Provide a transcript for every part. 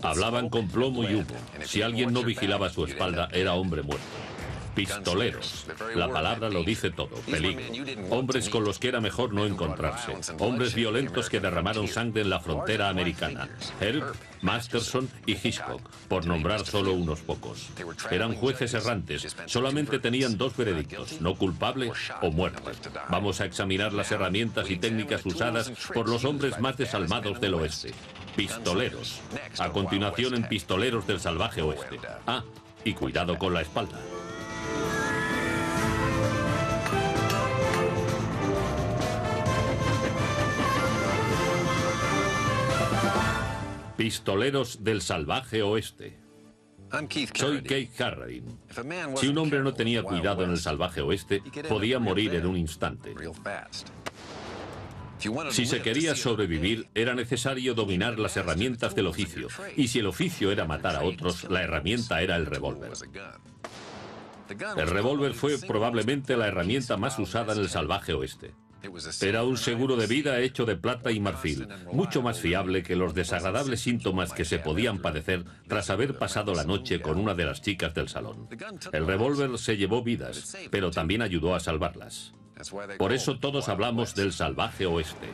Hablaban con plomo y humo. Si alguien no vigilaba a su espalda, era hombre muerto. Pistoleros. La palabra lo dice todo. Peligro. Hombres con los que era mejor no encontrarse. Hombres violentos que derramaron sangre en la frontera americana. Earp, Masterson y Hitchcock, por nombrar solo unos pocos. Eran jueces errantes. Solamente tenían dos veredictos: no culpable o muerte. Vamos a examinar las herramientas y técnicas usadas por los hombres más desalmados del oeste. Pistoleros. A continuación en Pistoleros del Salvaje Oeste. Ah, y cuidado con la espalda. Pistoleros del Salvaje Oeste. Soy Keith Carradine. Si un hombre no tenía cuidado en el Salvaje Oeste, podía morir en un instante. Si se quería sobrevivir, era necesario dominar las herramientas del oficio. Y si el oficio era matar a otros, la herramienta era el revólver. El revólver fue probablemente la herramienta más usada en el Salvaje Oeste. Era un seguro de vida hecho de plata y marfil, mucho más fiable que los desagradables síntomas que se podían padecer tras haber pasado la noche con una de las chicas del salón. El revólver se llevó vidas, pero también ayudó a salvarlas. Por eso todos hablamos del Salvaje Oeste.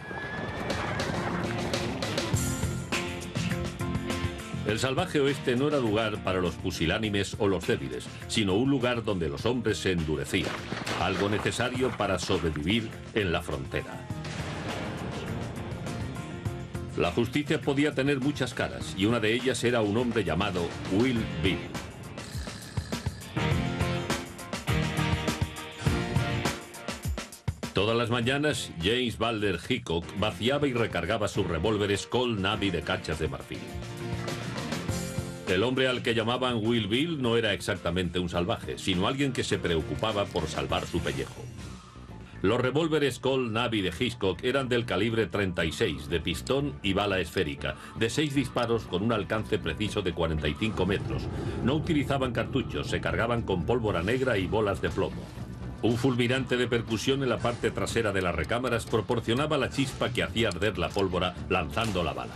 El Salvaje Oeste no era lugar para los pusilánimes o los débiles, sino un lugar donde los hombres se endurecían, algo necesario para sobrevivir en la frontera. La justicia podía tener muchas caras, y una de ellas era un hombre llamado Wild Bill. Todas las mañanas, James Balder Hickok vaciaba y recargaba sus revólveres Colt Navy de cachas de marfil. El hombre al que llamaban Wild Bill no era exactamente un salvaje, sino alguien que se preocupaba por salvar su pellejo. Los revólveres Colt Navy de Hitchcock eran del calibre 36, de pistón y bala esférica, de 6 disparos con un alcance preciso de 45 metros. No utilizaban cartuchos, se cargaban con pólvora negra y bolas de plomo. Un fulminante de percusión en la parte trasera de las recámaras proporcionaba la chispa que hacía arder la pólvora lanzando la bala.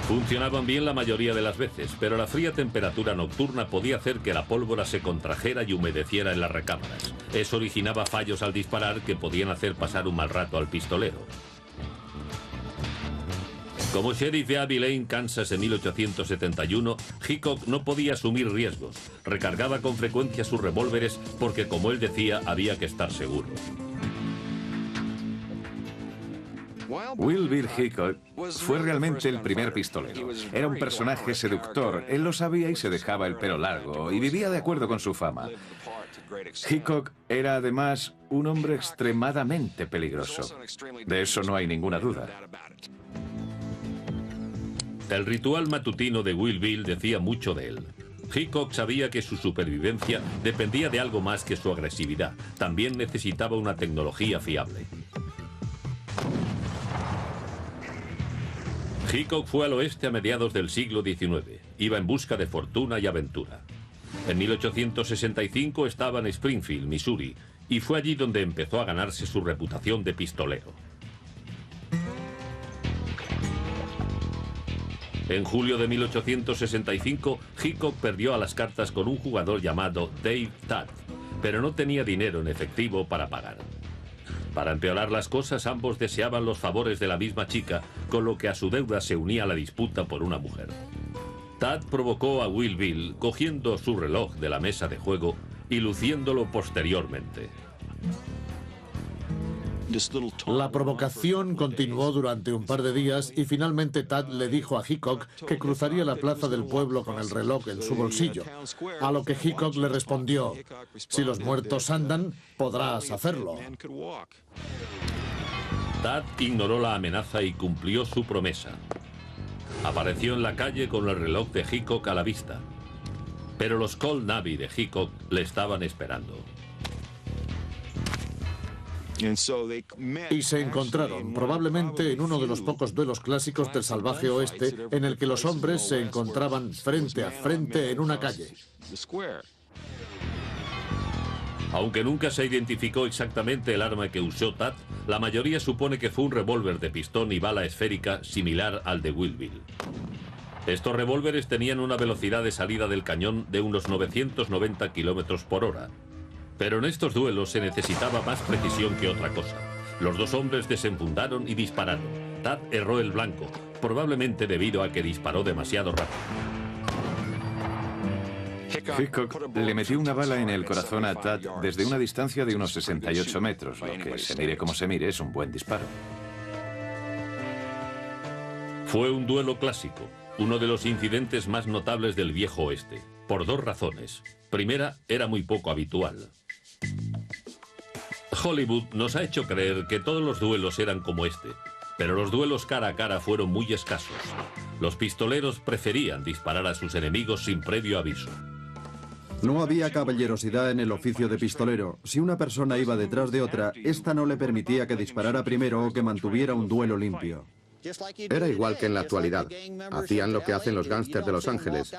Funcionaban bien la mayoría de las veces, pero la fría temperatura nocturna podía hacer que la pólvora se contrajera y humedeciera en las recámaras. Eso originaba fallos al disparar que podían hacer pasar un mal rato al pistolero. Como sheriff de Abbey Lane, Kansas en 1871, Hickok no podía asumir riesgos. Recargaba con frecuencia sus revólveres porque, como él decía, había que estar seguro. Wild Bill Hickok fue realmente el primer pistolero. Era un personaje seductor, él lo sabía y se dejaba el pelo largo y vivía de acuerdo con su fama. Hickok era además un hombre extremadamente peligroso. De eso no hay ninguna duda. El ritual matutino de Wild Bill decía mucho de él. Hickok sabía que su supervivencia dependía de algo más que su agresividad. También necesitaba una tecnología fiable. Hickok fue al oeste a mediados del siglo XIX. Iba en busca de fortuna y aventura. En 1865 estaba en Springfield, Missouri, y fue allí donde empezó a ganarse su reputación de pistolero. En julio de 1865, Hickok perdió a las cartas con un jugador llamado Dave Tadd, pero no tenía dinero en efectivo para pagar. Para empeorar las cosas, ambos deseaban los favores de la misma chica, con lo que a su deuda se unía la disputa por una mujer. Tadd provocó a Wild Bill cogiendo su reloj de la mesa de juego y luciéndolo posteriormente. La provocación continuó durante un par de días y finalmente Tadd le dijo a Hickok que cruzaría la plaza del pueblo con el reloj en su bolsillo, a lo que Hickok le respondió: si los muertos andan, podrás hacerlo. Tadd ignoró la amenaza y cumplió su promesa. Apareció en la calle con el reloj de Hickok a la vista, pero los Colt Navy de Hickok le estaban esperando. Y se encontraron, probablemente en uno de los pocos duelos clásicos del Salvaje Oeste, en el que los hombres se encontraban frente a frente en una calle. Aunque nunca se identificó exactamente el arma que usó Tad, la mayoría supone que fue un revólver de pistón y bala esférica similar al de Wild Bill. Estos revólveres tenían una velocidad de salida del cañón de unos 990 kilómetros por hora. Pero en estos duelos se necesitaba más precisión que otra cosa. Los dos hombres desenfundaron y dispararon. Tad erró el blanco, probablemente debido a que disparó demasiado rápido. Hickok le metió una bala en el corazón a Tad desde una distancia de unos 68 metros, lo que, se mire como se mire, es un buen disparo. Fue un duelo clásico, uno de los incidentes más notables del viejo oeste, por dos razones. Primera, era muy poco habitual. Hollywood nos ha hecho creer que todos los duelos eran como este, pero los duelos cara a cara fueron muy escasos. Los pistoleros preferían disparar a sus enemigos sin previo aviso. No había caballerosidad en el oficio de pistolero. Si una persona iba detrás de otra, esta no le permitía que disparara primero o que mantuviera un duelo limpio. Era igual que en la actualidad. Hacían lo que hacen los gángsters de Los Ángeles.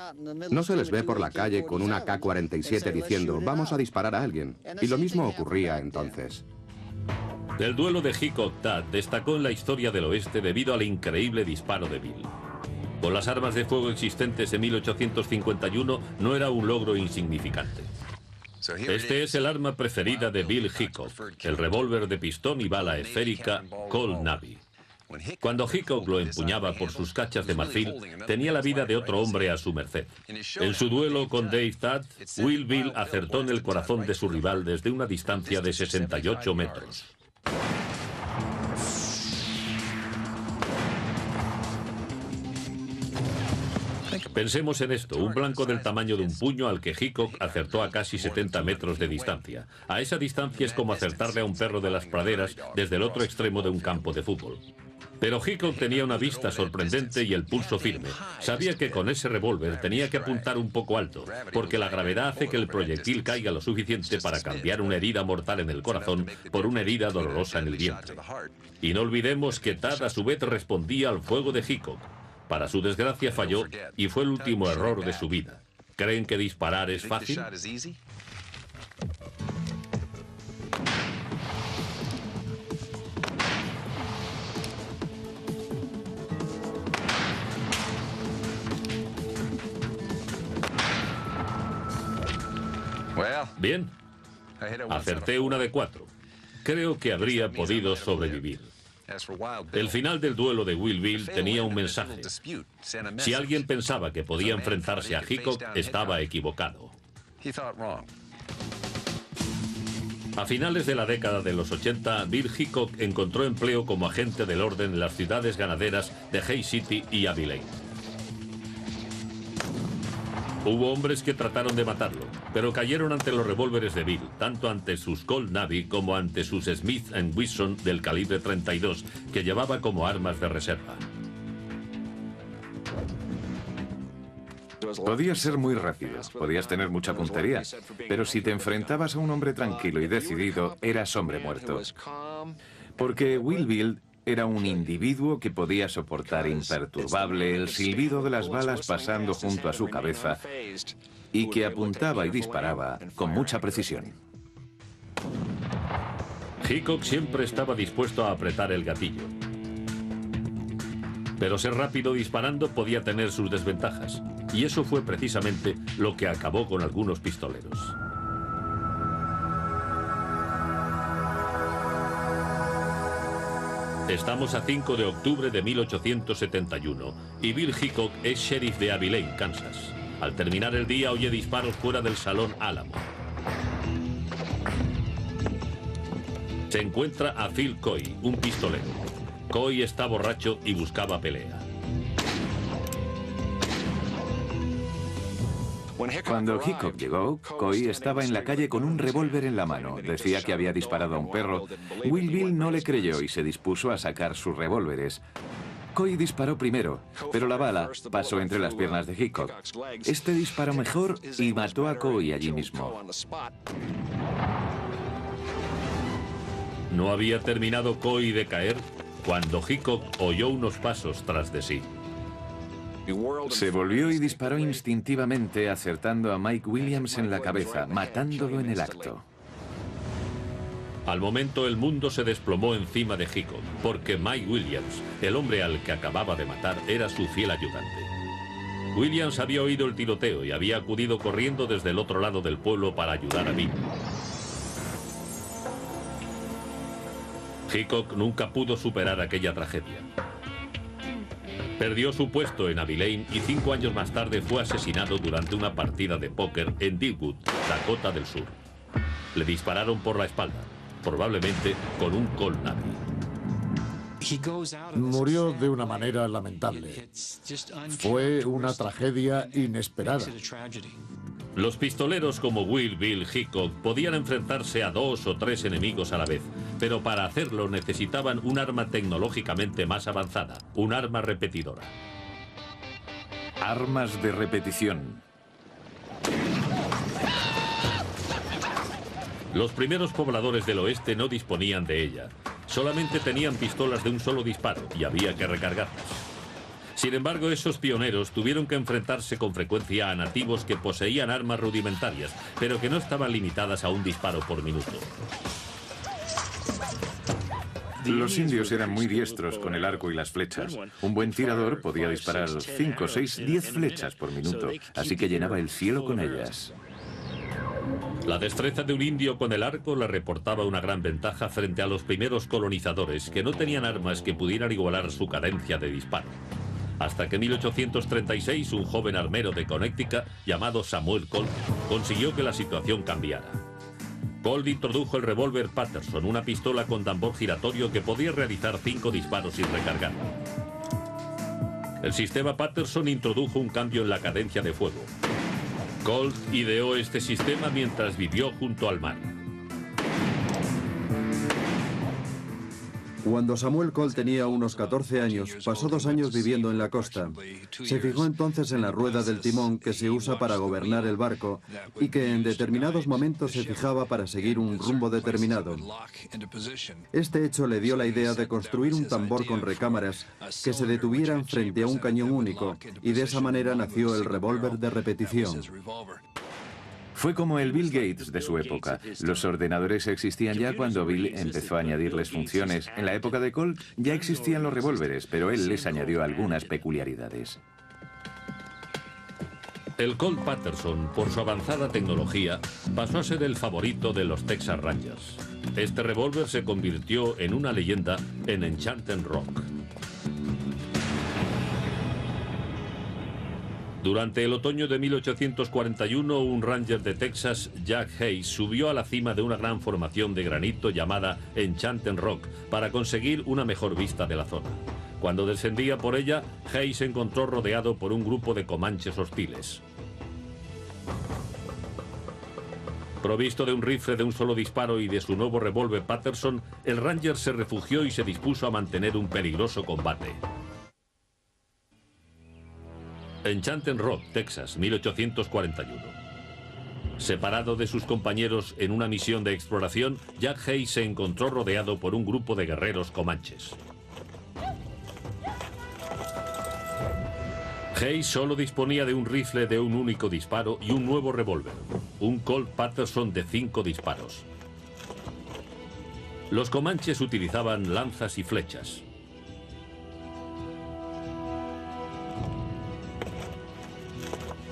No se les ve por la calle con una K-47 diciendo «vamos a disparar a alguien». Y lo mismo ocurría entonces. El duelo de Hickok-Tad destacó en la historia del oeste debido al increíble disparo de Bill. Con las armas de fuego existentes en 1851 no era un logro insignificante. Este es el arma preferida de Bill Hickok, el revólver de pistón y bala esférica Colt Navy. Cuando Hickok lo empuñaba por sus cachas de marfil, tenía la vida de otro hombre a su merced. En su duelo con Dave Tad, Wild Bill acertó en el corazón de su rival desde una distancia de 68 metros. Pensemos en esto, un blanco del tamaño de un puño al que Hickok acertó a casi 70 metros de distancia. A esa distancia es como acertarle a un perro de las praderas desde el otro extremo de un campo de fútbol. Pero Hickok tenía una vista sorprendente y el pulso firme. Sabía que con ese revólver tenía que apuntar un poco alto, porque la gravedad hace que el proyectil caiga lo suficiente para cambiar una herida mortal en el corazón por una herida dolorosa en el vientre. Y no olvidemos que Tad a su vez respondía al fuego de Hickok. Para su desgracia falló y fue el último error de su vida. ¿Creen que disparar es fácil? Bien, acerté una de 4. Creo que habría podido sobrevivir. El final del duelo de Wild Bill tenía un mensaje. Si alguien pensaba que podía enfrentarse a Hickok, estaba equivocado. A finales de la década de los 80, Bill Hickok encontró empleo como agente del orden en las ciudades ganaderas de Hays City y Abilene. Hubo hombres que trataron de matarlo, pero cayeron ante los revólveres de Bill, tanto ante sus Colt Navy como ante sus Smith & Wesson del calibre 32, que llevaba como armas de reserva. Podías ser muy rápido, podías tener mucha puntería, pero si te enfrentabas a un hombre tranquilo y decidido, eras hombre muerto. Porque Wild Bill era un individuo que podía soportar imperturbable el silbido de las balas pasando junto a su cabeza y que apuntaba y disparaba con mucha precisión. Hickok siempre estaba dispuesto a apretar el gatillo. Pero ser rápido disparando podía tener sus desventajas, y eso fue precisamente lo que acabó con algunos pistoleros. Estamos a 5 de octubre de 1871 y Bill Hickok es sheriff de Abilene, Kansas. Al terminar el día oye disparos fuera del Salón Álamo. Se encuentra a Phil Coy, un pistolero. Coy está borracho y buscaba pelea. Cuando Hickok llegó, Coy estaba en la calle con un revólver en la mano. Decía que había disparado a un perro. Wild Bill no le creyó y se dispuso a sacar sus revólveres. Coy disparó primero, pero la bala pasó entre las piernas de Hickok. Este disparó mejor y mató a Coy allí mismo. No había terminado Coy de caer cuando Hickok oyó unos pasos tras de sí. Se volvió y disparó instintivamente, acertando a Mike Williams en la cabeza, matándolo en el acto. Al momento el mundo se desplomó encima de Hickok, porque Mike Williams, el hombre al que acababa de matar, era su fiel ayudante. Williams había oído el tiroteo y había acudido corriendo desde el otro lado del pueblo para ayudar a Bill. Hickok nunca pudo superar aquella tragedia. Perdió su puesto en Abilene y 5 años más tarde fue asesinado durante una partida de póker en Deadwood, Dakota del Sur. Le dispararon por la espalda, probablemente con un Colt Navy. Murió de una manera lamentable. Fue una tragedia inesperada. Los pistoleros como Will Bill Hickok podían enfrentarse a 2 o 3 enemigos a la vez, pero para hacerlo necesitaban un arma tecnológicamente más avanzada, un arma repetidora. Armas de repetición. Los primeros pobladores del oeste no disponían de ella. Solamente tenían pistolas de un solo disparo y había que recargarlas. Sin embargo, esos pioneros tuvieron que enfrentarse con frecuencia a nativos que poseían armas rudimentarias, pero que no estaban limitadas a un disparo por minuto. Los indios eran muy diestros con el arco y las flechas. Un buen tirador podía disparar 5, 6, 10 flechas por minuto, así que llenaba el cielo con ellas. La destreza de un indio con el arco le reportaba una gran ventaja frente a los primeros colonizadores, que no tenían armas que pudieran igualar su cadencia de disparo. Hasta que en 1836 un joven armero de Connecticut llamado Samuel Colt consiguió que la situación cambiara. Colt introdujo el revólver Patterson, una pistola con tambor giratorio que podía realizar 5 disparos sin recargar. El sistema Patterson introdujo un cambio en la cadencia de fuego. Colt ideó este sistema mientras vivió junto al mar. Cuando Samuel Colt tenía unos 14 años, pasó 2 años viviendo en la costa. Se fijó entonces en la rueda del timón que se usa para gobernar el barco y que en determinados momentos se fijaba para seguir un rumbo determinado. Este hecho le dio la idea de construir un tambor con recámaras que se detuvieran frente a un cañón único, y de esa manera nació el revólver de repetición. Fue como el Bill Gates de su época. Los ordenadores existían ya cuando Bill empezó a añadirles funciones. En la época de Colt ya existían los revólveres, pero él les añadió algunas peculiaridades. El Colt Patterson, por su avanzada tecnología, pasó a ser el favorito de los Texas Rangers. Este revólver se convirtió en una leyenda en Enchanted Rock. Durante el otoño de 1841, un ranger de Texas, Jack Hayes, subió a la cima de una gran formación de granito llamada Enchanted Rock para conseguir una mejor vista de la zona. Cuando descendía por ella, Hayes se encontró rodeado por un grupo de comanches hostiles. Provisto de un rifle de un solo disparo y de su nuevo revólver Patterson, el ranger se refugió y se dispuso a mantener un peligroso combate. Enchanted Rock, Texas, 1841. Separado de sus compañeros en una misión de exploración, Jack Hayes se encontró rodeado por un grupo de guerreros comanches. Hayes solo disponía de un rifle de un único disparo y un nuevo revólver, un Colt Patterson de 5 disparos. Los comanches utilizaban lanzas y flechas.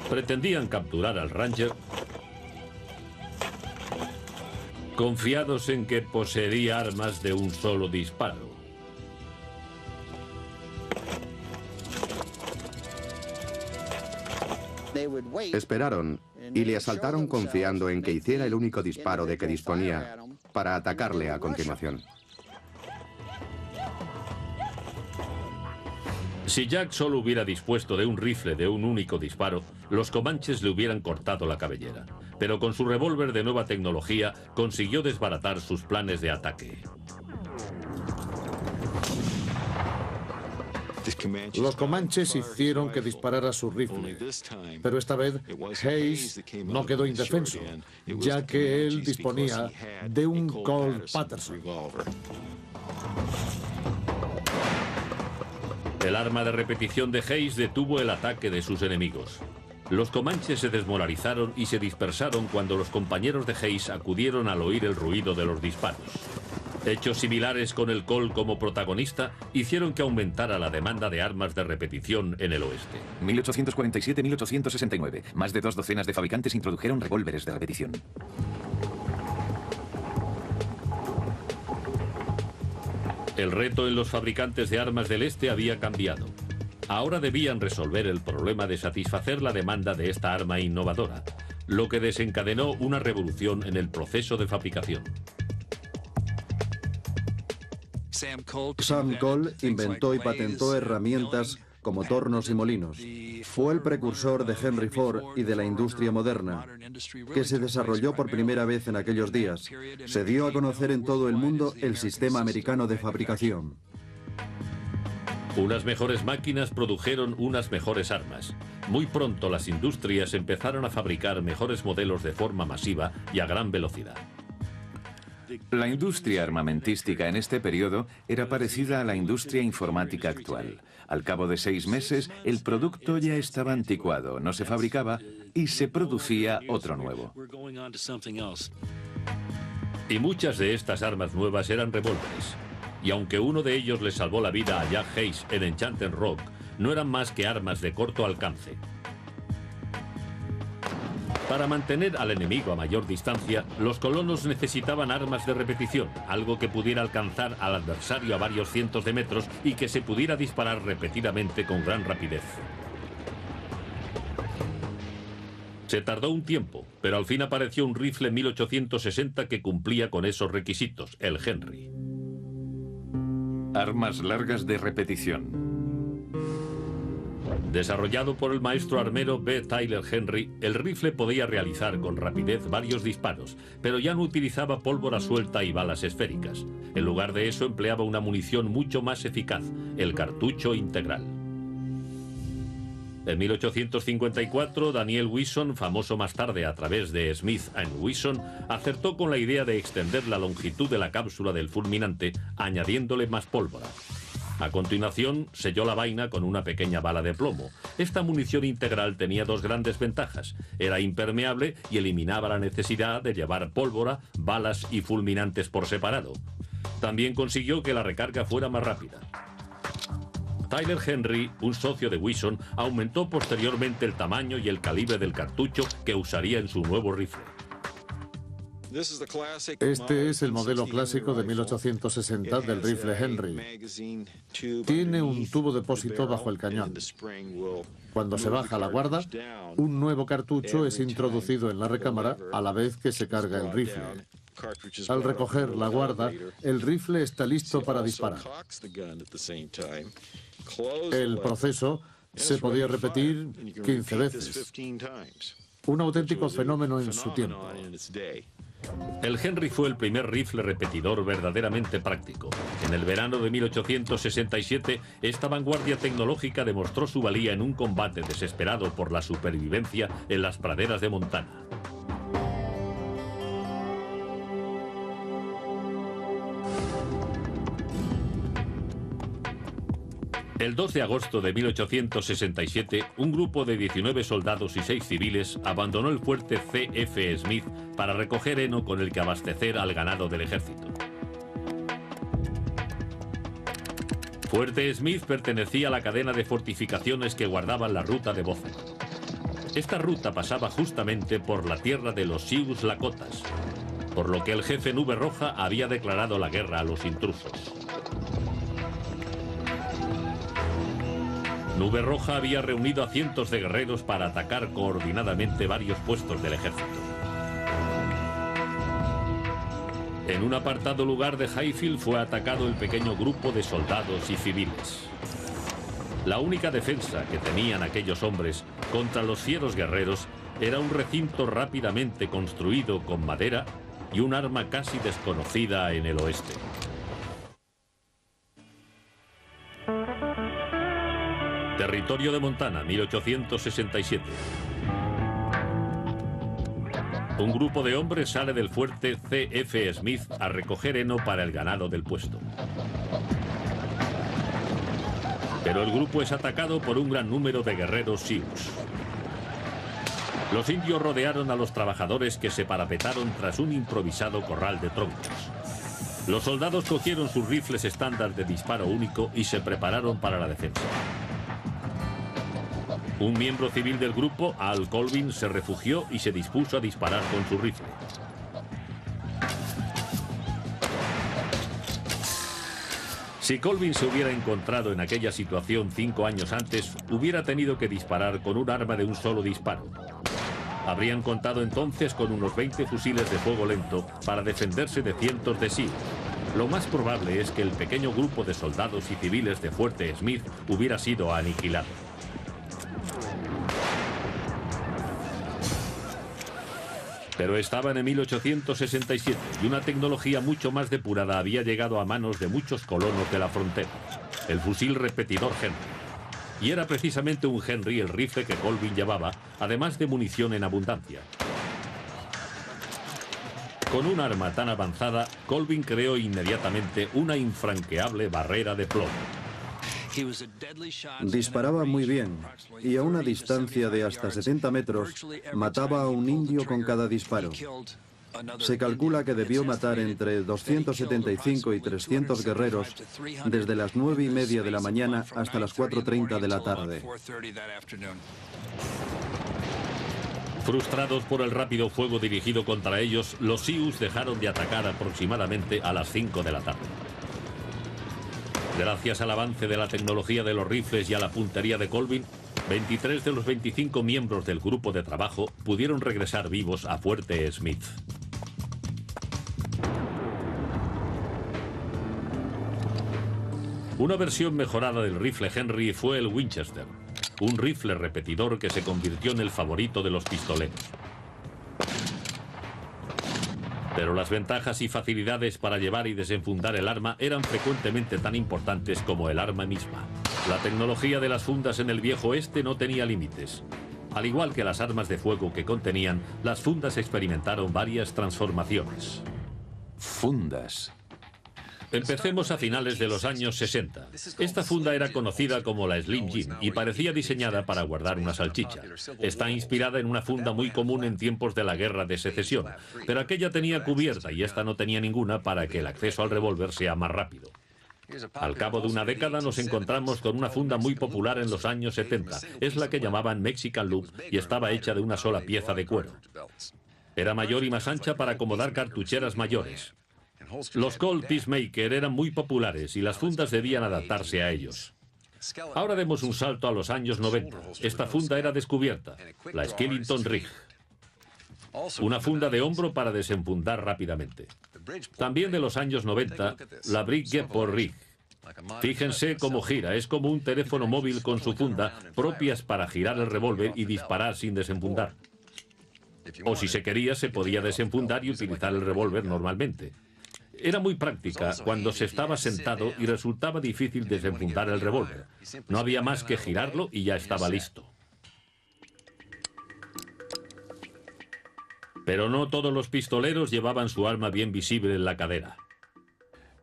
Pretendían capturar al ranger, confiados en que poseería armas de un solo disparo. Esperaron y le asaltaron confiando en que hiciera el único disparo de que disponía para atacarle a continuación. Si Jack solo hubiera dispuesto de un rifle de un único disparo, los comanches le hubieran cortado la cabellera. Pero con su revólver de nueva tecnología consiguió desbaratar sus planes de ataque. Los comanches hicieron que disparara su rifle, pero esta vez Hayes no quedó indefenso, ya que él disponía de un Colt Patterson. El arma de repetición de Hayes detuvo el ataque de sus enemigos. Los comanches se desmoralizaron y se dispersaron cuando los compañeros de Hayes acudieron al oír el ruido de los disparos. Hechos similares con el Colt como protagonista hicieron que aumentara la demanda de armas de repetición en el oeste. 1847-1869. Más de 2 docenas de fabricantes introdujeron revólveres de repetición. El reto en los fabricantes de armas del este había cambiado. Ahora debían resolver el problema de satisfacer la demanda de esta arma innovadora, lo que desencadenó una revolución en el proceso de fabricación. Sam Colt inventó y patentó herramientas como tornos y molinos. Fue el precursor de Henry Ford y de la industria moderna, que se desarrolló por primera vez en aquellos días. Se dio a conocer en todo el mundo el sistema americano de fabricación. Unas mejores máquinas produjeron unas mejores armas. Muy pronto las industrias empezaron a fabricar mejores modelos de forma masiva y a gran velocidad. La industria armamentística en este periodo era parecida a la industria informática actual. Al cabo de 6 meses, el producto ya estaba anticuado, no se fabricaba y se producía otro nuevo. Y muchas de estas armas nuevas eran revólveres. Y aunque uno de ellos le salvó la vida a Jack Hayes en Enchanted Rock, no eran más que armas de corto alcance. Para mantener al enemigo a mayor distancia, los colonos necesitaban armas de repetición, algo que pudiera alcanzar al adversario a varios cientos de metros y que se pudiera disparar repetidamente con gran rapidez. Se tardó un tiempo, pero al fin apareció un rifle en 1860 que cumplía con esos requisitos, el Henry. Armas largas de repetición. Desarrollado por el maestro armero B. Tyler Henry, el rifle podía realizar con rapidez varios disparos, pero ya no utilizaba pólvora suelta y balas esféricas. En lugar de eso empleaba una munición mucho más eficaz, el cartucho integral. En 1854, Daniel Wison, famoso más tarde a través de Smith & Wesson, acertó con la idea de extender la longitud de la cápsula del fulminante, añadiéndole más pólvora. A continuación, selló la vaina con una pequeña bala de plomo. Esta munición integral tenía 2 grandes ventajas. Era impermeable y eliminaba la necesidad de llevar pólvora, balas y fulminantes por separado. También consiguió que la recarga fuera más rápida. Tyler Henry, un socio de Wison, aumentó posteriormente el tamaño y el calibre del cartucho que usaría en su nuevo rifle. Este es el modelo clásico de 1860 del rifle Henry. Tiene un tubo depósito bajo el cañón. Cuando se baja la guarda, un nuevo cartucho es introducido en la recámara a la vez que se carga el rifle. Al recoger la guarda, el rifle está listo para disparar. El proceso se podía repetir 15 veces. Un auténtico fenómeno en su tiempo. El Henry fue el primer rifle repetidor verdaderamente práctico. En el verano de 1867, esta vanguardia tecnológica demostró su valía en un combate desesperado por la supervivencia en las praderas de Montana. El 2 de agosto de 1867, un grupo de 19 soldados y 6 civiles abandonó el fuerte C.F. Smith para recoger heno con el que abastecer al ganado del ejército. Fuerte Smith pertenecía a la cadena de fortificaciones que guardaban la ruta de Bozeman. Esta ruta pasaba justamente por la tierra de los Sioux Lakotas, por lo que el jefe Nube Roja había declarado la guerra a los intrusos. Nube Roja había reunido a cientos de guerreros para atacar coordinadamente varios puestos del ejército. En un apartado lugar de Highfield fue atacado el pequeño grupo de soldados y civiles. La única defensa que tenían aquellos hombres contra los fieros guerreros era un recinto rápidamente construido con madera y un arma casi desconocida en el oeste. Territorio de Montana, 1867. Un grupo de hombres sale del fuerte C.F. Smith a recoger heno para el ganado del puesto. Pero el grupo es atacado por un gran número de guerreros Sioux. Los indios rodearon a los trabajadores que se parapetaron tras un improvisado corral de troncos. Los soldados cogieron sus rifles estándar de disparo único y se prepararon para la defensa. Un miembro civil del grupo, Al Colvin, se refugió y se dispuso a disparar con su rifle. Si Colvin se hubiera encontrado en aquella situación 5 años antes, hubiera tenido que disparar con un arma de un solo disparo. Habrían contado entonces con unos 20 fusiles de fuego lento para defenderse de cientos de SEAL. Lo más probable es que el pequeño grupo de soldados y civiles de Fuerte Smith hubiera sido aniquilado. Pero estaban en 1867 y una tecnología mucho más depurada había llegado a manos de muchos colonos de la frontera, el fusil repetidor Henry. Y era precisamente un Henry el rifle que Colvin llevaba, además de munición en abundancia. Con un arma tan avanzada, Colvin creó inmediatamente una infranqueable barrera de plomo. Disparaba muy bien y a una distancia de hasta 70 metros mataba a un indio con cada disparo. Se calcula que debió matar entre 275 y 300 guerreros desde las 9:30 de la mañana hasta las 4:30 de la tarde. Frustrados por el rápido fuego dirigido contra ellos, los Sioux dejaron de atacar aproximadamente a las 5 de la tarde. Gracias al avance de la tecnología de los rifles y a la puntería de Colvin, 23 de los 25 miembros del grupo de trabajo pudieron regresar vivos a Fuerte Smith. Una versión mejorada del rifle Henry fue el Winchester, un rifle repetidor que se convirtió en el favorito de los pistoleros. Pero las ventajas y facilidades para llevar y desenfundar el arma eran frecuentemente tan importantes como el arma misma. La tecnología de las fundas en el viejo oeste no tenía límites. Al igual que las armas de fuego que contenían, las fundas experimentaron varias transformaciones. Fundas. Empecemos a finales de los años 60. Esta funda era conocida como la Slim Jim y parecía diseñada para guardar una salchicha. Está inspirada en una funda muy común en tiempos de la Guerra de Secesión, pero aquella tenía cubierta y esta no tenía ninguna para que el acceso al revólver sea más rápido. Al cabo de una década nos encontramos con una funda muy popular en los años 70. Es la que llamaban Mexican Loop y estaba hecha de una sola pieza de cuero. Era mayor y más ancha para acomodar cartucheras mayores. Los Colt Peacemaker eran muy populares y las fundas debían adaptarse a ellos. Ahora demos un salto a los años 90. Esta funda era descubierta, la Skillington Rig. Una funda de hombro para desenfundar rápidamente. También de los años 90, la Bridgeport Rig. Fíjense cómo gira, es como un teléfono móvil con su funda, propias para girar el revólver y disparar sin desenfundar. O si se quería, se podía desenfundar y utilizar el revólver normalmente. Era muy práctica cuando se estaba sentado y resultaba difícil desenfundar el revólver. No había más que girarlo y ya estaba listo. Pero no todos los pistoleros llevaban su arma bien visible en la cadera.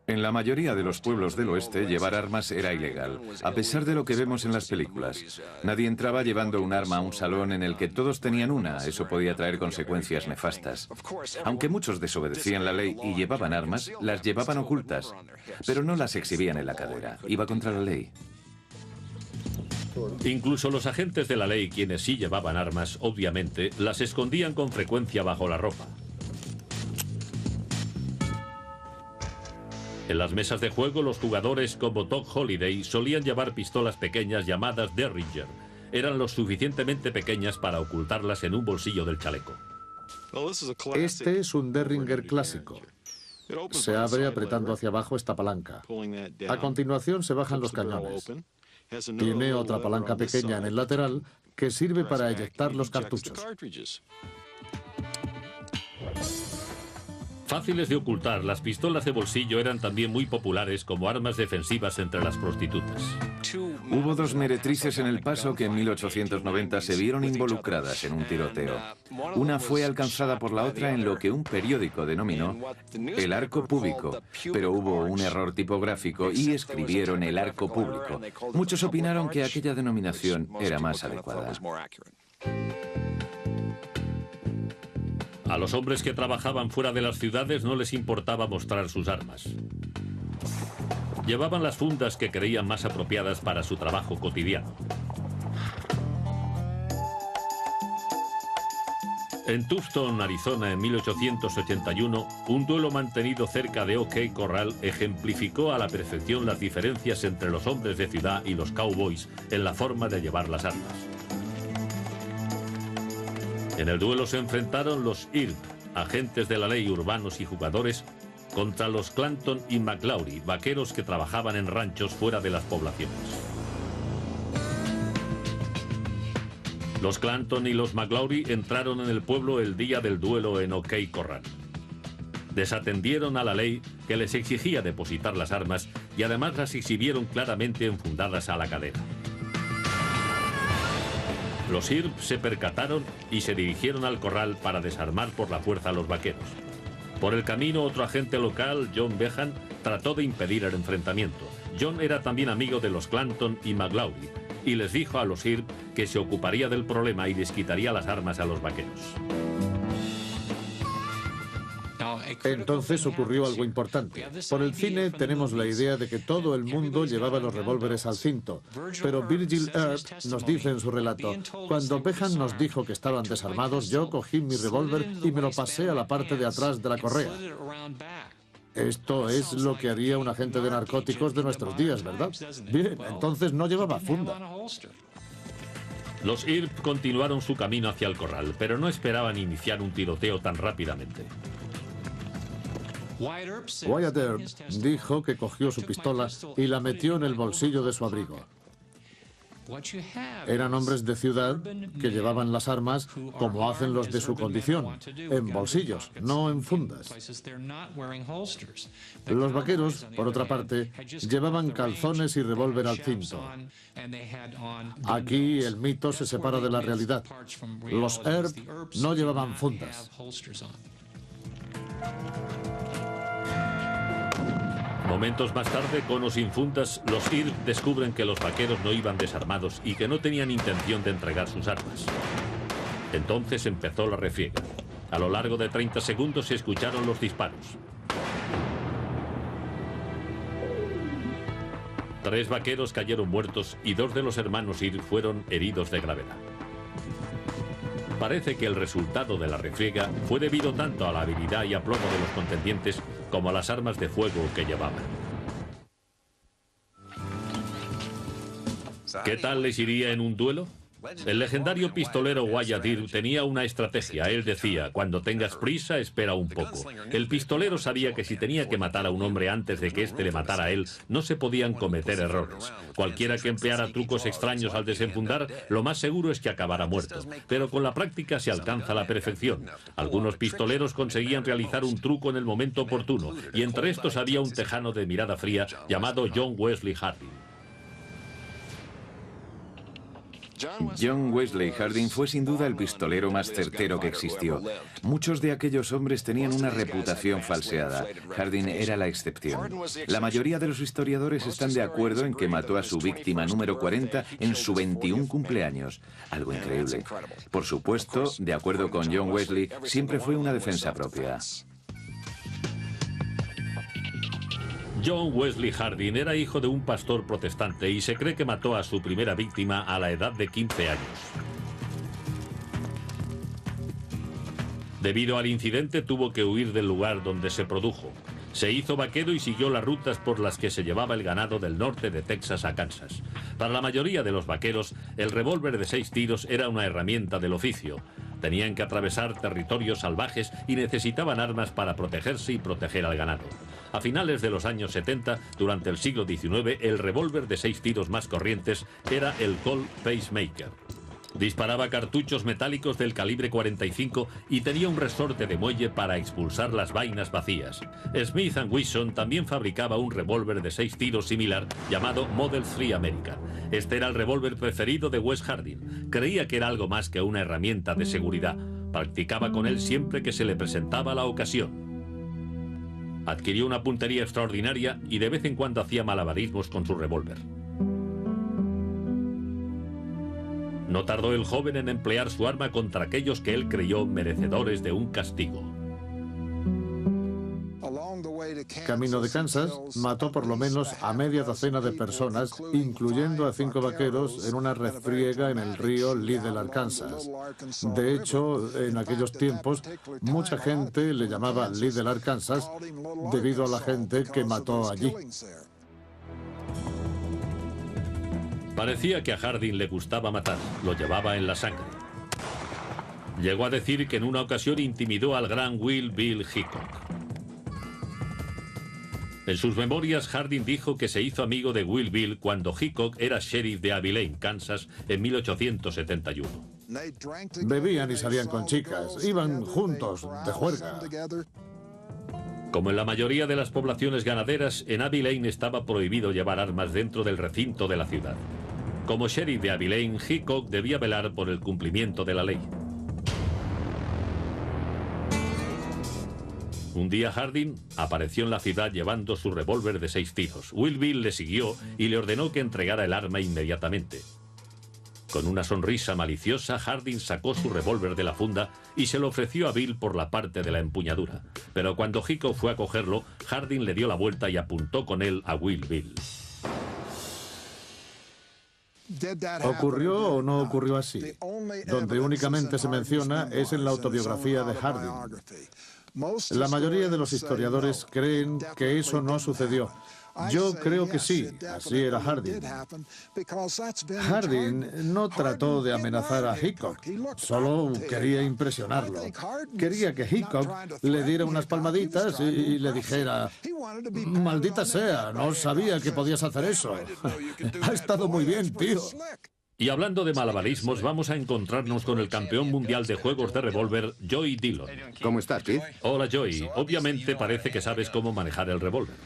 En la mayoría de los pueblos del oeste, llevar armas era ilegal, a pesar de lo que vemos en las películas. Nadie entraba llevando un arma a un salón en el que todos tenían una. Eso podía traer consecuencias nefastas. Aunque muchos desobedecían la ley y llevaban armas, las llevaban ocultas, pero no las exhibían en la cadera. Iba contra la ley. Incluso los agentes de la ley, quienes sí llevaban armas, obviamente, las escondían con frecuencia bajo la ropa. En las mesas de juego, los jugadores como Doc Holliday solían llevar pistolas pequeñas llamadas Derringer. Eran lo suficientemente pequeñas para ocultarlas en un bolsillo del chaleco. Este es un Derringer clásico. Se abre apretando hacia abajo esta palanca. A continuación se bajan los cañones. Tiene otra palanca pequeña en el lateral que sirve para eyectar los cartuchos. Fáciles de ocultar, las pistolas de bolsillo eran también muy populares como armas defensivas entre las prostitutas. Hubo dos meretrices en El Paso que en 1890 se vieron involucradas en un tiroteo. Una fue alcanzada por la otra en lo que un periódico denominó el arco público, pero hubo un error tipográfico y escribieron el arco público. Muchos opinaron que aquella denominación era más adecuada. A los hombres que trabajaban fuera de las ciudades no les importaba mostrar sus armas. Llevaban las fundas que creían más apropiadas para su trabajo cotidiano. En Tucson, Arizona, en 1881, un duelo mantenido cerca de OK Corral ejemplificó a la perfección las diferencias entre los hombres de ciudad y los cowboys en la forma de llevar las armas. En el duelo se enfrentaron los IRB, agentes de la ley urbanos y jugadores, contra los Clanton y McLaury, vaqueros que trabajaban en ranchos fuera de las poblaciones. Los Clanton y los McLaury entraron en el pueblo el día del duelo en OK Corral. Desatendieron a la ley que les exigía depositar las armas y además las exhibieron claramente enfundadas a la cadera. Los IRB se percataron y se dirigieron al corral para desarmar por la fuerza a los vaqueros. Por el camino, otro agente local, John Behan, trató de impedir el enfrentamiento. John era también amigo de los Clanton y McLaury y les dijo a los IRB que se ocuparía del problema y les quitaría las armas a los vaqueros. Entonces ocurrió algo importante. Por el cine tenemos la idea de que todo el mundo llevaba los revólveres al cinto, pero Virgil Earp nos dice en su relato: cuando Behan nos dijo que estaban desarmados, yo cogí mi revólver y me lo pasé a la parte de atrás de la correa. Esto es lo que haría un agente de narcóticos de nuestros días, ¿verdad? Bien, entonces no llevaba funda. Los IRB continuaron su camino hacia el corral, pero no esperaban iniciar un tiroteo tan rápidamente. Wyatt Earp dijo que cogió su pistola y la metió en el bolsillo de su abrigo. Eran hombres de ciudad que llevaban las armas como hacen los de su condición, en bolsillos, no en fundas. Los vaqueros, por otra parte, llevaban calzones y revólver al cinto. Aquí el mito se separa de la realidad. Los Earp no llevaban fundas. Momentos más tarde, con o sin fundas, los IRB descubren que los vaqueros no iban desarmados y que no tenían intención de entregar sus armas. Entonces empezó la refriega. A lo largo de 30 segundos se escucharon los disparos. 3 vaqueros cayeron muertos y 2 de los hermanos IRB fueron heridos de gravedad. Parece que el resultado de la refriega fue debido tanto a la habilidad y aplomo de los contendientes como a las armas de fuego que llevaban. ¿Qué tal les iría en un duelo? El legendario pistolero Wyatt Earp tenía una estrategia. Él decía: cuando tengas prisa, espera un poco. El pistolero sabía que si tenía que matar a un hombre antes de que éste le matara a él, no se podían cometer errores. Cualquiera que empleara trucos extraños al desenfundar, lo más seguro es que acabara muerto. Pero con la práctica se alcanza la perfección. Algunos pistoleros conseguían realizar un truco en el momento oportuno, y entre estos había un tejano de mirada fría llamado John Wesley Harding. John Wesley Harding fue sin duda el pistolero más certero que existió. Muchos de aquellos hombres tenían una reputación falseada. Harding era la excepción. La mayoría de los historiadores están de acuerdo en que mató a su víctima número 40 en su 21 cumpleaños. Algo increíble. Por supuesto, de acuerdo con John Wesley, siempre fue una defensa propia. John Wesley Harding era hijo de un pastor protestante y se cree que mató a su primera víctima a la edad de 15 años. Debido al incidente, tuvo que huir del lugar donde se produjo. Se hizo vaquero y siguió las rutas por las que se llevaba el ganado del norte de Texas a Kansas. Para la mayoría de los vaqueros, el revólver de 6 tiros era una herramienta del oficio. Tenían que atravesar territorios salvajes y necesitaban armas para protegerse y proteger al ganado. A finales de los años 70, durante el siglo XIX, el revólver de 6 tiros más corrientes era el Colt Pacemaker. Disparaba cartuchos metálicos del calibre 45 y tenía un resorte de muelle para expulsar las vainas vacías. Smith & Wesson también fabricaba un revólver de 6 tiros similar llamado Model 3 American. Este era el revólver preferido de Wes Harding. Creía que era algo más que una herramienta de seguridad. Practicaba con él siempre que se le presentaba la ocasión. Adquirió una puntería extraordinaria y de vez en cuando hacía malabarismos con su revólver. No tardó el joven en emplear su arma contra aquellos que él creyó merecedores de un castigo. Camino de Kansas, mató por lo menos a media docena de personas, incluyendo a 5 vaqueros en una refriega en el río Little Arkansas. De hecho, en aquellos tiempos, mucha gente le llamaba Little Arkansas debido a la gente que mató allí. Parecía que a Harding le gustaba matar, lo llevaba en la sangre. Llegó a decir que en una ocasión intimidó al gran Wild Bill Hickok. En sus memorias, Harding dijo que se hizo amigo de Wild Bill cuando Hickok era sheriff de Abilene, Kansas, en 1871. Bebían y salían con chicas, iban juntos de juerga. Como en la mayoría de las poblaciones ganaderas, en Abilene estaba prohibido llevar armas dentro del recinto de la ciudad. Como sheriff de Abilene, Hickok debía velar por el cumplimiento de la ley. Un día Harding apareció en la ciudad llevando su revólver de 6 tiros. Wild Bill le siguió y le ordenó que entregara el arma inmediatamente. Con una sonrisa maliciosa, Harding sacó su revólver de la funda y se lo ofreció a Bill por la parte de la empuñadura. Pero cuando Hickok fue a cogerlo, Harding le dio la vuelta y apuntó con él a Wild Bill. ¿Ocurrió o no ocurrió así? Donde únicamente se menciona es en la autobiografía de Harding. La mayoría de los historiadores creen que eso no sucedió. Yo creo que sí, así era Harding. Harding no trató de amenazar a Hickok, solo quería impresionarlo. Quería que Hickok le diera unas palmaditas y le dijera: maldita sea, no sabía que podías hacer eso. Ha estado muy bien, tío. Y hablando de malabarismos, vamos a encontrarnos con el campeón mundial de juegos de revólver, Joey Dillon. ¿Cómo estás, Keith? Hola, Joey. Obviamente parece que sabes cómo manejar el revólver.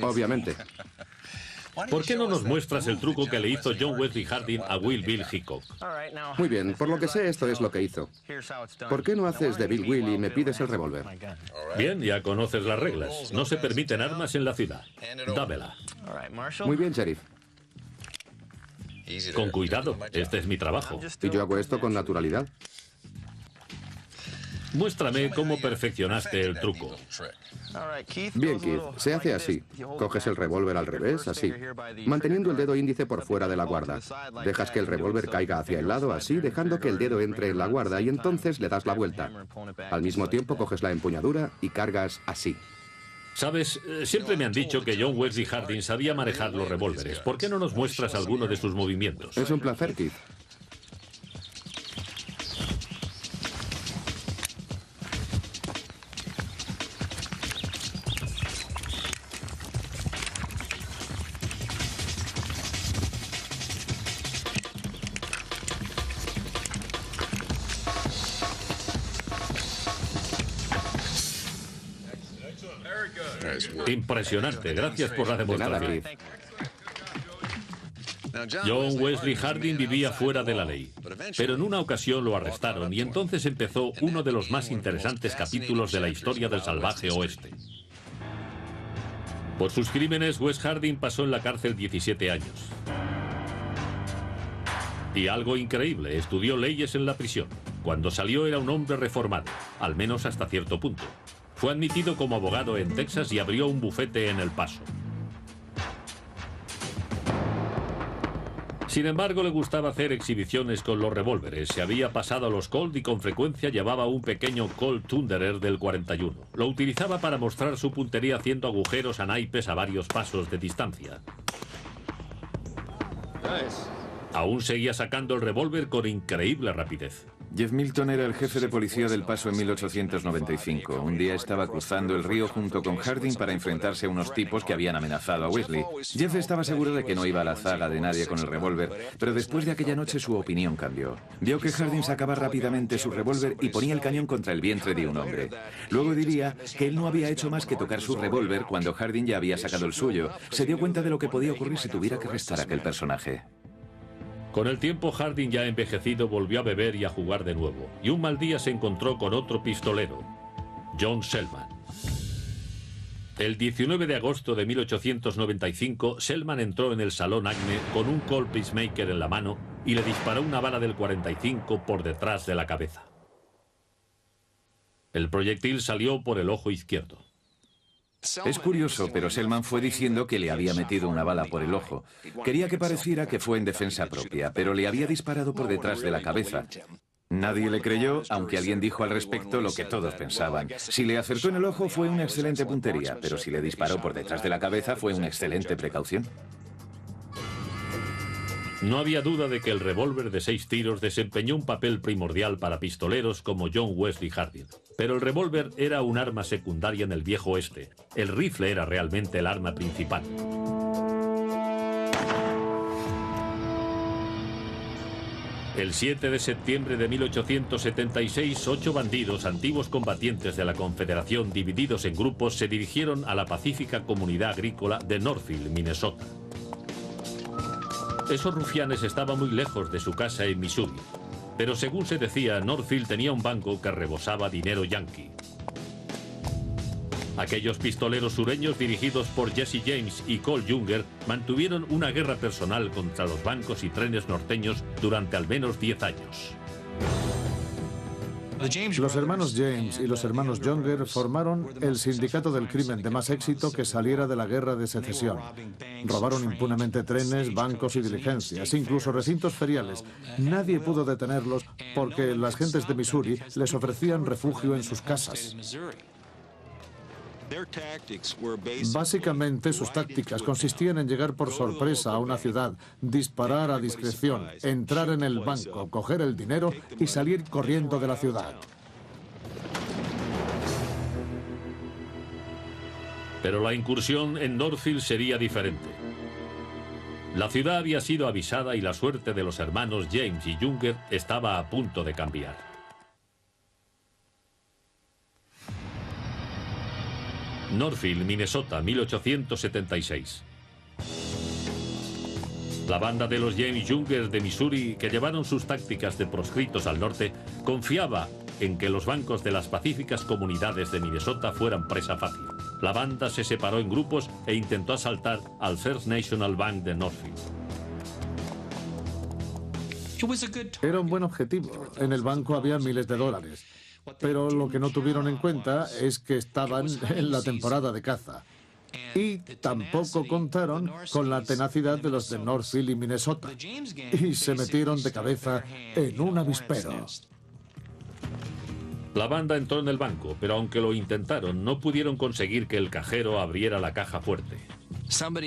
Obviamente. ¿Por qué no nos muestras el truco que le hizo John Wesley Harding a Wild Bill Hickok? Muy bien, por lo que sé, esto es lo que hizo. ¿Por qué no haces de Bill Will y me pides el revólver? Bien, ya conoces las reglas. No se permiten armas en la ciudad. Dámela. Muy bien, sheriff. Con cuidado, este es mi trabajo. Y yo hago esto con naturalidad. Muéstrame cómo perfeccionaste el truco. Bien, Keith, se hace así. Coges el revólver al revés, así, manteniendo el dedo índice por fuera de la guarda. Dejas que el revólver caiga hacia el lado, así, dejando que el dedo entre en la guarda y entonces le das la vuelta. Al mismo tiempo coges la empuñadura y cargas así. Sabes, siempre me han dicho que John Wesley Harding sabía manejar los revólveres. ¿Por qué no nos muestras alguno de sus movimientos? Es un placer, Keith. Impresionante, gracias por la demostración. John Wesley Harding vivía fuera de la ley, pero en una ocasión lo arrestaron y entonces empezó uno de los más interesantes capítulos de la historia del salvaje oeste. Por sus crímenes, Wes Harding pasó en la cárcel 17 años. Y algo increíble, estudió leyes en la prisión. Cuando salió era un hombre reformado, al menos hasta cierto punto. Fue admitido como abogado en Texas y abrió un bufete en El Paso. Sin embargo, le gustaba hacer exhibiciones con los revólveres. Se había pasado a los Colt y con frecuencia llevaba un pequeño Colt Thunderer del 41. Lo utilizaba para mostrar su puntería haciendo agujeros a naipes a varios pasos de distancia. Aún seguía sacando el revólver con increíble rapidez. Jeff Milton era el jefe de policía del Paso en 1895. Un día estaba cruzando el río junto con Harding para enfrentarse a unos tipos que habían amenazado a Wesley. Jeff estaba seguro de que no iba a la zaga de nadie con el revólver, pero después de aquella noche su opinión cambió. Vio que Harding sacaba rápidamente su revólver y ponía el cañón contra el vientre de un hombre. Luego diría que él no había hecho más que tocar su revólver cuando Harding ya había sacado el suyo. Se dio cuenta de lo que podía ocurrir si tuviera que arrestar a aquel personaje. Con el tiempo, Harding, ya envejecido, volvió a beber y a jugar de nuevo. Y un mal día se encontró con otro pistolero, John Selman. El 19 de agosto de 1895, Selman entró en el Salón Acme con un Colt Peacemaker en la mano y le disparó una bala del 45 por detrás de la cabeza. El proyectil salió por el ojo izquierdo. Es curioso, pero Selman fue diciendo que le había metido una bala por el ojo. Quería que pareciera que fue en defensa propia, pero le había disparado por detrás de la cabeza. Nadie le creyó, aunque alguien dijo al respecto lo que todos pensaban. Si le acertó en el ojo fue una excelente puntería, pero si le disparó por detrás de la cabeza fue una excelente precaución. No había duda de que el revólver de 6 tiros desempeñó un papel primordial para pistoleros como John Wesley Hardin. Pero el revólver era un arma secundaria en el viejo oeste. El rifle era realmente el arma principal. El 7 de septiembre de 1876, 8 bandidos, antiguos combatientes de la Confederación, divididos en grupos, se dirigieron a la pacífica comunidad agrícola de Northfield, Minnesota. Esos rufianes estaban muy lejos de su casa en Missouri, pero según se decía, Northfield tenía un banco que rebosaba dinero yanqui. Aquellos pistoleros sureños, dirigidos por Jesse James y Cole Younger, mantuvieron una guerra personal contra los bancos y trenes norteños durante al menos 10 años. Los hermanos James y los hermanos Younger formaron el sindicato del crimen de más éxito que saliera de la guerra de secesión. Robaron impunemente trenes, bancos y diligencias, incluso recintos feriales. Nadie pudo detenerlos porque las gentes de Missouri les ofrecían refugio en sus casas. Básicamente, sus tácticas consistían en llegar por sorpresa a una ciudad, disparar a discreción, entrar en el banco, coger el dinero y salir corriendo de la ciudad. Pero la incursión en Northfield sería diferente. La ciudad había sido avisada y la suerte de los hermanos James y Younger estaba a punto de cambiar. Northfield, Minnesota, 1876. La banda de los James Younger de Missouri, que llevaron sus tácticas de proscritos al norte, confiaba en que los bancos de las pacíficas comunidades de Minnesota fueran presa fácil. La banda se separó en grupos e intentó asaltar al First National Bank de Northfield. Era un buen objetivo. En el banco había miles de dólares. Pero lo que no tuvieron en cuenta es que estaban en la temporada de caza. Y tampoco contaron con la tenacidad de los de Northfield y Minnesota. Y se metieron de cabeza en un avispero. La banda entró en el banco, pero aunque lo intentaron, no pudieron conseguir que el cajero abriera la caja fuerte.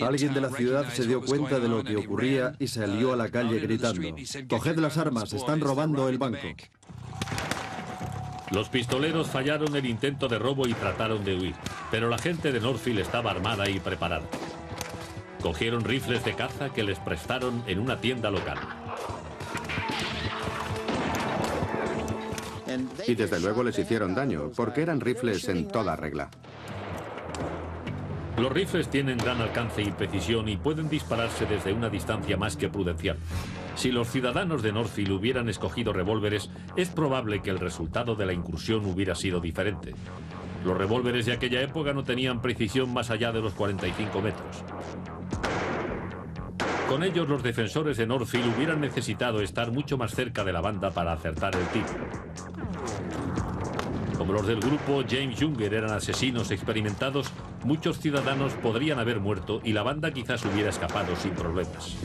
Alguien de la ciudad se dio cuenta de lo que ocurría y salió a la calle gritando: «¡Coged las armas! ¡Están robando el banco!». Los pistoleros fallaron el intento de robo y trataron de huir, pero la gente de Northfield estaba armada y preparada. Cogieron rifles de caza que les prestaron en una tienda local. Y desde luego les hicieron daño, porque eran rifles en toda regla. Los rifles tienen gran alcance y precisión y pueden dispararse desde una distancia más que prudencial. Si los ciudadanos de Northfield hubieran escogido revólveres, es probable que el resultado de la incursión hubiera sido diferente. Los revólveres de aquella época no tenían precisión más allá de los 45 metros. Con ellos, los defensores de Northfield hubieran necesitado estar mucho más cerca de la banda para acertar el tiro. Como los del grupo James Younger eran asesinos experimentados, muchos ciudadanos podrían haber muerto y la banda quizás hubiera escapado sin problemas.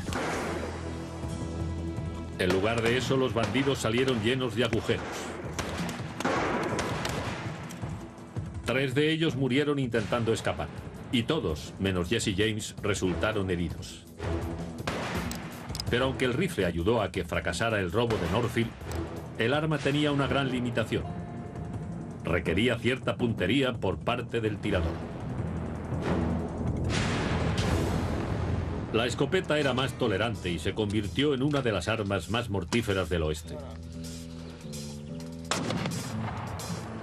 En lugar de eso, los bandidos salieron llenos de agujeros. 3 de ellos murieron intentando escapar, y todos, menos Jesse James, resultaron heridos. Pero aunque el rifle ayudó a que fracasara el robo de Northfield, el arma tenía una gran limitación. Requería cierta puntería por parte del tirador. La escopeta era más tolerante y se convirtió en una de las armas más mortíferas del oeste.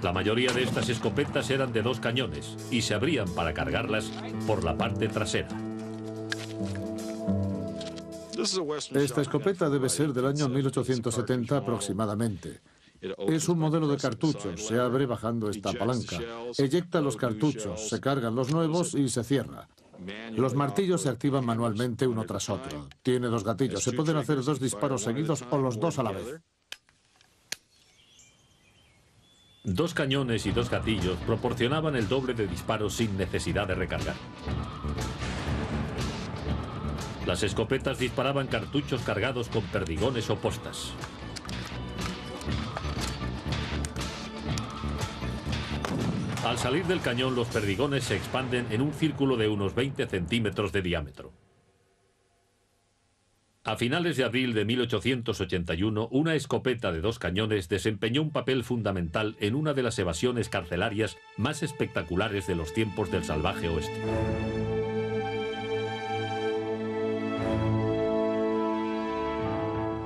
La mayoría de estas escopetas eran de 2 cañones y se abrían para cargarlas por la parte trasera. Esta escopeta debe ser del año 1870 aproximadamente. Es un modelo de cartuchos. Se abre bajando esta palanca. Eyecta los cartuchos, se cargan los nuevos y se cierra. Los martillos se activan manualmente uno tras otro. Tiene 2 gatillos. Se pueden hacer 2 disparos seguidos o los 2 a la vez. 2 cañones y 2 gatillos proporcionaban el doble de disparos sin necesidad de recargar. Las escopetas disparaban cartuchos cargados con perdigones o postas. Al salir del cañón, los perdigones se expanden en un círculo de unos 20 centímetros de diámetro. A finales de abril de 1881, una escopeta de 2 cañones desempeñó un papel fundamental en una de las evasiones carcelarias más espectaculares de los tiempos del salvaje oeste.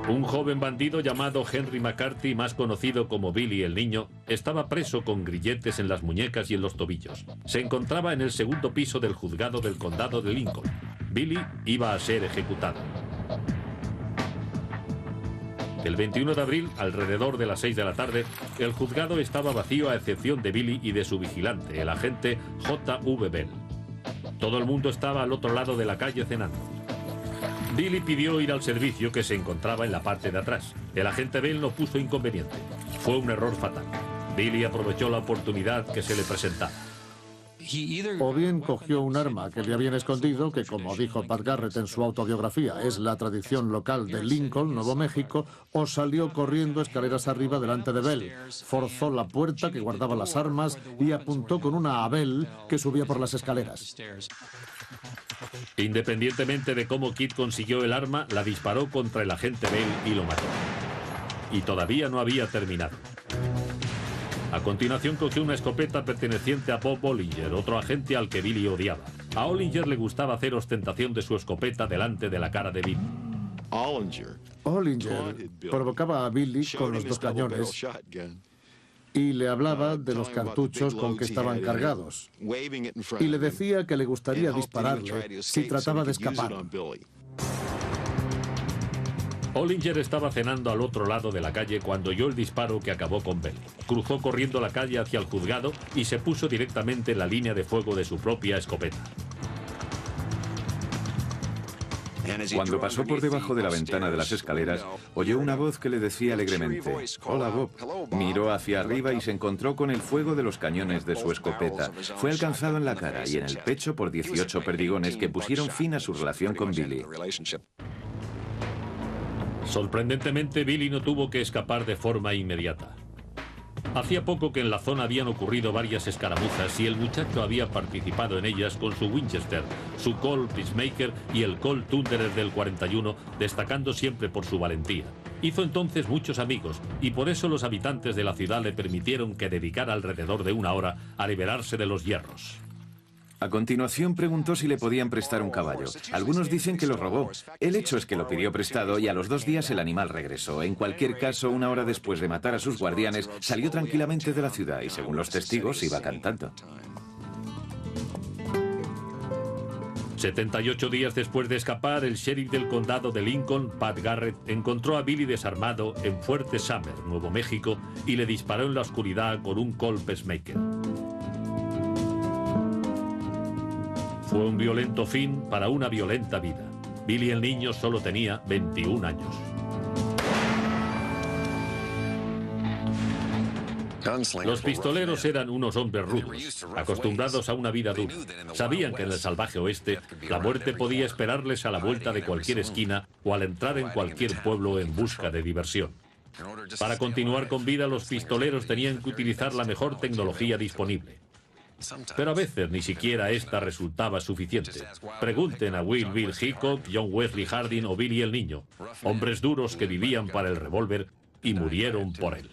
Un joven bandido llamado Henry McCarthy, más conocido como Billy el Niño, estaba preso con grilletes en las muñecas y en los tobillos. Se encontraba en el 2º piso del juzgado del condado de Lincoln. Billy iba a ser ejecutado. El 21 de abril, alrededor de las 6 de la tarde, el juzgado estaba vacío a excepción de Billy y de su vigilante, el agente J.V. Bell. Todo el mundo estaba al otro lado de la calle cenando. Billy pidió ir al servicio, que se encontraba en la parte de atrás. El agente Bell no puso inconveniente. Fue un error fatal. Billy aprovechó la oportunidad que se le presentaba. O bien cogió un arma que le habían escondido, que como dijo Pat Garrett en su autobiografía, es la tradición local de Lincoln, Nuevo México, o salió corriendo escaleras arriba delante de Bell, forzó la puerta que guardaba las armas y apuntó con una a Bell que subía por las escaleras. Independientemente de cómo Kid consiguió el arma, la disparó contra el agente Bell y lo mató. Y todavía no había terminado. A continuación cogió una escopeta perteneciente a Bob Ollinger, otro agente al que Billy odiaba. A Ollinger le gustaba hacer ostentación de su escopeta delante de la cara de Billy. Ollinger provocaba a Billy con los 2 cañones y le hablaba de los cartuchos con que estaban cargados. Y le decía que le gustaría dispararle si trataba de escapar. Ollinger estaba cenando al otro lado de la calle cuando oyó el disparo que acabó con Bell. Cruzó corriendo la calle hacia el juzgado y se puso directamente en la línea de fuego de su propia escopeta. Cuando pasó por debajo de la ventana de las escaleras, oyó una voz que le decía alegremente: «Hola, Bob». Miró hacia arriba y se encontró con el fuego de los cañones de su escopeta. Fue alcanzado en la cara y en el pecho por 18 perdigones que pusieron fin a su relación con Billy. Sorprendentemente, Billy no tuvo que escapar de forma inmediata. Hacía poco que en la zona habían ocurrido varias escaramuzas y el muchacho había participado en ellas con su Winchester, su Colt Peacemaker y el Colt Thunderer del 41, destacando siempre por su valentía. Hizo entonces muchos amigos y por eso los habitantes de la ciudad le permitieron que dedicara alrededor de 1 hora a liberarse de los hierros. A continuación preguntó si le podían prestar un caballo. Algunos dicen que lo robó. El hecho es que lo pidió prestado y a los 2 días el animal regresó. En cualquier caso, 1 hora después de matar a sus guardianes, salió tranquilamente de la ciudad y, según los testigos, iba cantando. 78 días después de escapar, el sheriff del condado de Lincoln, Pat Garrett, encontró a Billy desarmado en Fuerte Summer, Nuevo México, y le disparó en la oscuridad con un Colt Peacemaker. Fue un violento fin para una violenta vida. Billy el Niño solo tenía 21 años. Los pistoleros eran unos hombres rudos, acostumbrados a una vida dura. Sabían que en el salvaje oeste la muerte podía esperarles a la vuelta de cualquier esquina o al entrar en cualquier pueblo en busca de diversión. Para continuar con vida, los pistoleros tenían que utilizar la mejor tecnología disponible. Pero a veces ni siquiera esta resultaba suficiente. Pregunten a Will Bill Hickok, John Wesley Harding o Billy el Niño, hombres duros que vivían para el revólver y murieron por él.